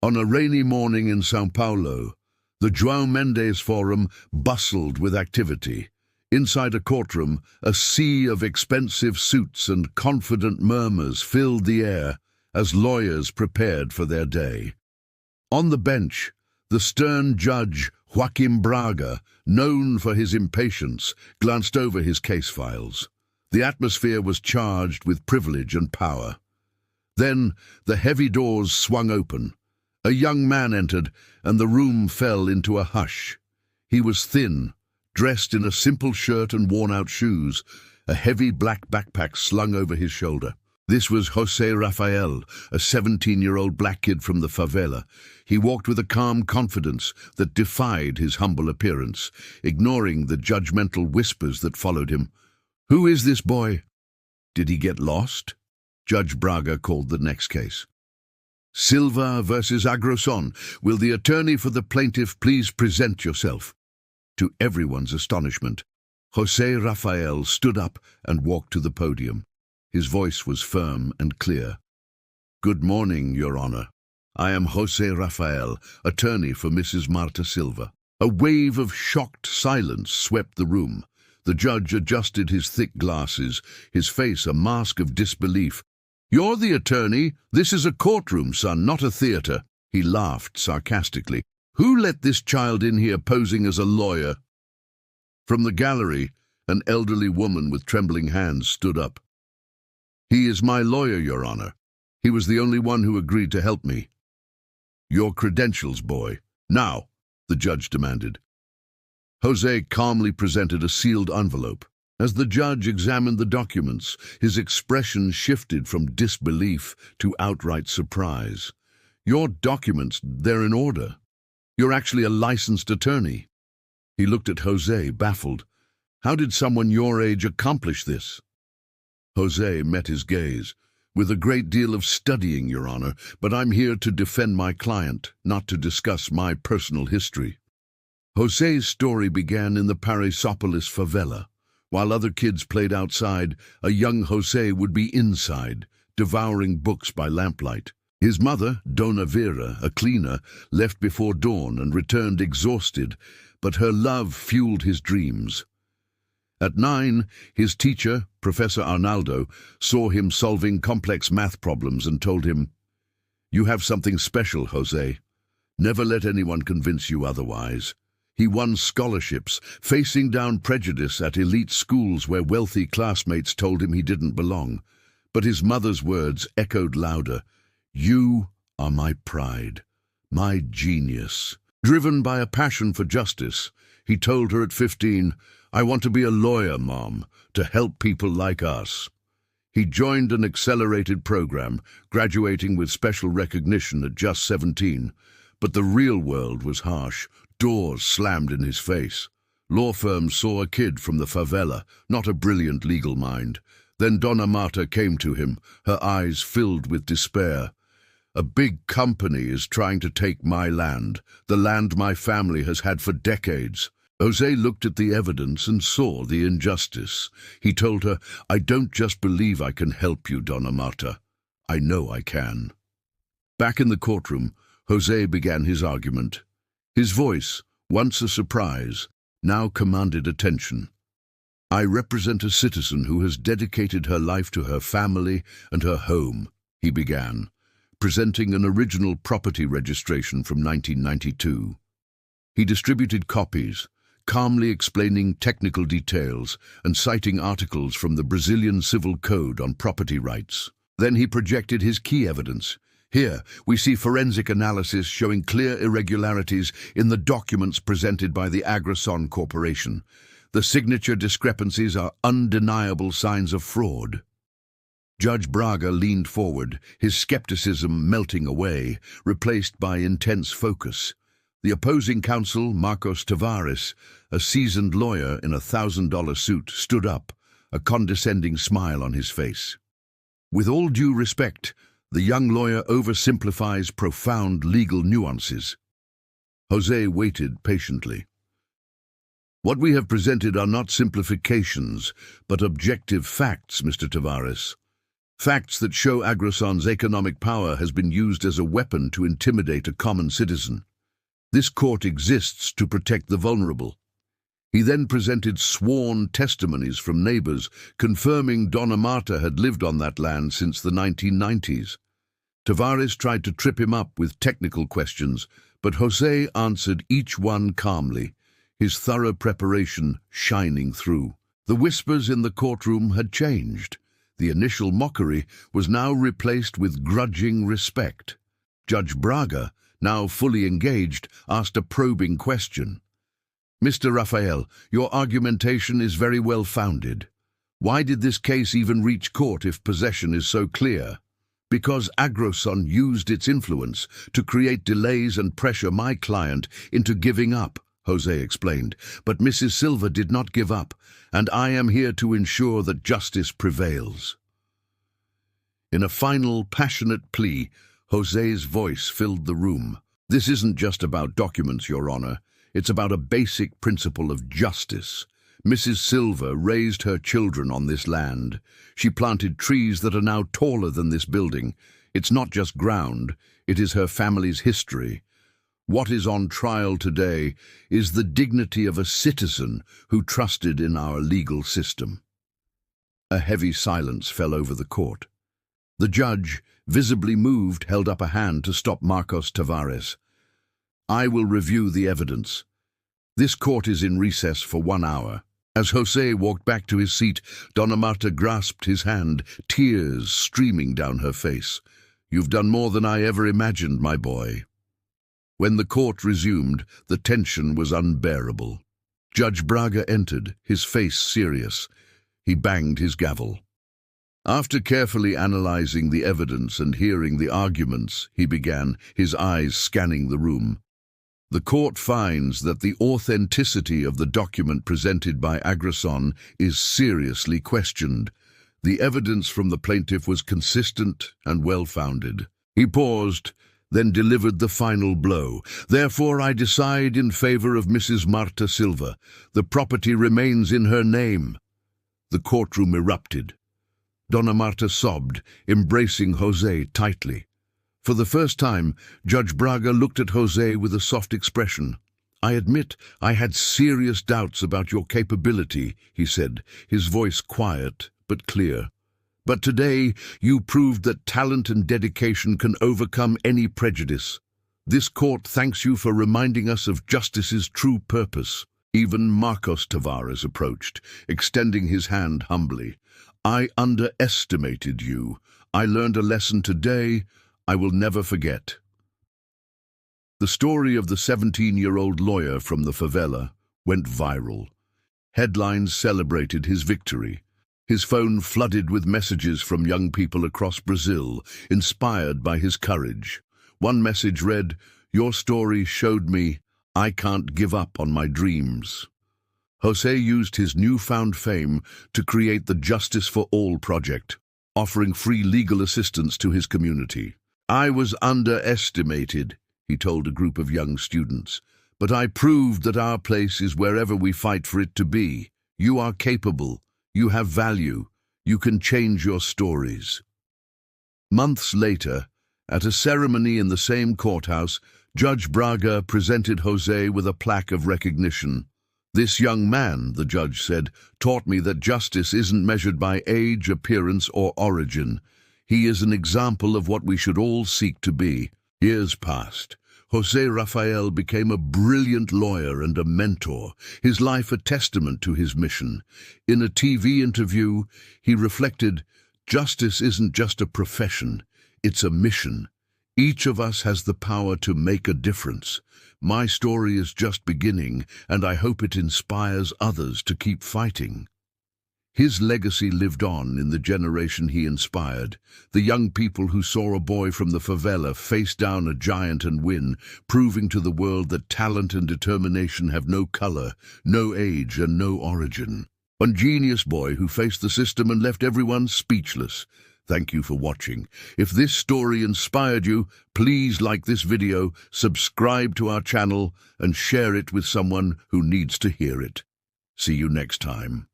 On a rainy morning in São Paulo, the João Mendes Forum bustled with activity. Inside a courtroom, a sea of expensive suits and confident murmurs filled the air as lawyers prepared for their day. On the bench, the stern judge Joaquim Braga, known for his impatience, glanced over his case files. The atmosphere was charged with privilege and power. Then the heavy doors swung open. A young man entered, and the room fell into a hush. He was thin, dressed in a simple shirt and worn-out shoes, a heavy black backpack slung over his shoulder. This was José Rafael, a 17-year-old black kid from the Favela. He walked with a calm confidence that defied his humble appearance, ignoring the judgmental whispers that followed him. "Who is this boy? Did he get lost?" Judge Braga called the next case. "Silva versus Agrosón. Will the attorney for the plaintiff please present yourself?" To everyone's astonishment, José Rafael stood up and walked to the podium. His voice was firm and clear. "Good morning, Your Honor. I am José Rafael, attorney for Mrs. Marta Silva." A wave of shocked silence swept the room. The judge adjusted his thick glasses, his face a mask of disbelief. "You're the attorney? This is a courtroom, son, not a theater." He laughed sarcastically. "Who let this child in here posing as a lawyer?" From the gallery, an elderly woman with trembling hands stood up. "He is my lawyer, Your Honor. He was the only one who agreed to help me." "Your credentials, boy. Now," the judge demanded. José calmly presented a sealed envelope. As the judge examined the documents, his expression shifted from disbelief to outright surprise. "Your documents, they're in order. You're actually a licensed attorney." He looked at José, baffled. "How did someone your age accomplish this?" José met his gaze. "With a great deal of studying, Your Honor, but I'm here to defend my client, not to discuss my personal history." José's story began in the Parisópolis favela. While other kids played outside, a young José would be inside, devouring books by lamplight. His mother, Dona Vera, a cleaner, left before dawn and returned exhausted, but her love fueled his dreams. At 9, his teacher, Professor Arnaldo, saw him solving complex math problems and told him, "You have something special, José. Never let anyone convince you otherwise." He won scholarships, facing down prejudice at elite schools where wealthy classmates told him he didn't belong. But his mother's words echoed louder. "You are my pride, my genius." Driven by a passion for justice, he told her at 15, "I want to be a lawyer, Mom, to help people like us." He joined an accelerated program, graduating with special recognition at just 17. But the real world was harsh. Doors slammed in his face. Law firms saw a kid from the favela, not a brilliant legal mind. Then Dona Marta came to him, her eyes filled with despair. "A big company is trying to take my land, the land my family has had for decades." José looked at the evidence and saw the injustice. He told her, "I don't just believe I can help you, Dona Marta. I know I can." Back in the courtroom, José began his argument. His voice, once a surprise, now commanded attention. "I represent a citizen who has dedicated her life to her family and her home," he began, presenting an original property registration from 1992. He distributed copies, calmly explaining technical details and citing articles from the Brazilian Civil Code on property rights. Then he projected his key evidence. "Here, we see forensic analysis showing clear irregularities in the documents presented by the Agrosón Corporation. The signature discrepancies are undeniable signs of fraud." Judge Braga leaned forward, his skepticism melting away, replaced by intense focus. The opposing counsel, Marcos Tavares, a seasoned lawyer in a $1,000 suit, stood up, a condescending smile on his face. "With all due respect, the young lawyer oversimplifies profound legal nuances." José waited patiently. "What we have presented are not simplifications, but objective facts, Mr. Tavares. Facts that show Agroson's economic power has been used as a weapon to intimidate a common citizen. This court exists to protect the vulnerable. He then presented sworn testimonies from neighbors confirming Dona Marta had lived on that land since the 1990s. Tavares tried to trip him up with technical questions, but José answered each one calmly, his thorough preparation shining through. The whispers in the courtroom had changed. The initial mockery was now replaced with grudging respect. Judge Braga, now fully engaged, asked a probing question. "Mr. Rafael, your argumentation is very well founded. Why did this case even reach court if possession is so clear?" "Because Agroson used its influence to create delays and pressure my client into giving up," José explained. "But Mrs. Silva did not give up, and I am here to ensure that justice prevails." In a final, passionate plea, José's voice filled the room. "This isn't just about documents, Your Honor. It's about a basic principle of justice. Mrs. Silva raised her children on this land. She planted trees that are now taller than this building. It's not just ground, it is her family's history. What is on trial today is the dignity of a citizen who trusted in our legal system." A heavy silence fell over the court. The judge, visibly moved, held up a hand to stop Marcos Tavares. "I will review the evidence. This court is in recess for 1 hour." As José walked back to his seat, Dona Marta grasped his hand, tears streaming down her face. "You've done more than I ever imagined, my boy." When the court resumed, the tension was unbearable. Judge Braga entered, his face serious. He banged his gavel. "After carefully analyzing the evidence and hearing the arguments," he began, his eyes scanning the room, "the court finds that the authenticity of the document presented by Agroson is seriously questioned. The evidence from the plaintiff was consistent and well-founded." He paused, then delivered the final blow. "Therefore, I decide in favor of Mrs. Marta Silva. The property remains in her name." The courtroom erupted. Dona Marta sobbed, embracing José tightly. For the first time, Judge Braga looked at José with a soft expression. "I admit I had serious doubts about your capability," he said, his voice quiet but clear. "But today you proved that talent and dedication can overcome any prejudice. This court thanks you for reminding us of justice's true purpose." Even Marcos Tavares approached, extending his hand humbly. "I underestimated you. I learned a lesson today I will never forget." The story of the 17-year-old lawyer from the favela went viral. Headlines celebrated his victory. His phone flooded with messages from young people across Brazil, inspired by his courage. One message read, "Your story showed me I can't give up on my dreams." José used his newfound fame to create the Justice for All project, offering free legal assistance to his community. "I was underestimated," he told a group of young students, "but I proved that our place is wherever we fight for it to be. You are capable. You have value. You can change your stories." Months later, at a ceremony in the same courthouse, Judge Braga presented José with a plaque of recognition. "This young man," the judge said, "taught me that justice isn't measured by age, appearance, or origin. He is an example of what we should all seek to be." Years passed. José Rafael became a brilliant lawyer and a mentor, his life a testament to his mission. In a TV interview, he reflected, "Justice isn't just a profession, it's a mission. Each of us has the power to make a difference. My story is just beginning, and I hope it inspires others to keep fighting." His legacy lived on in the generation he inspired, the young people who saw a boy from the favela face down a giant and win, proving to the world that talent and determination have no color, no age, and no origin. One genius boy who faced the system and left everyone speechless. Thank you for watching. If this story inspired you, please like this video, subscribe to our channel, and share it with someone who needs to hear it. See you next time.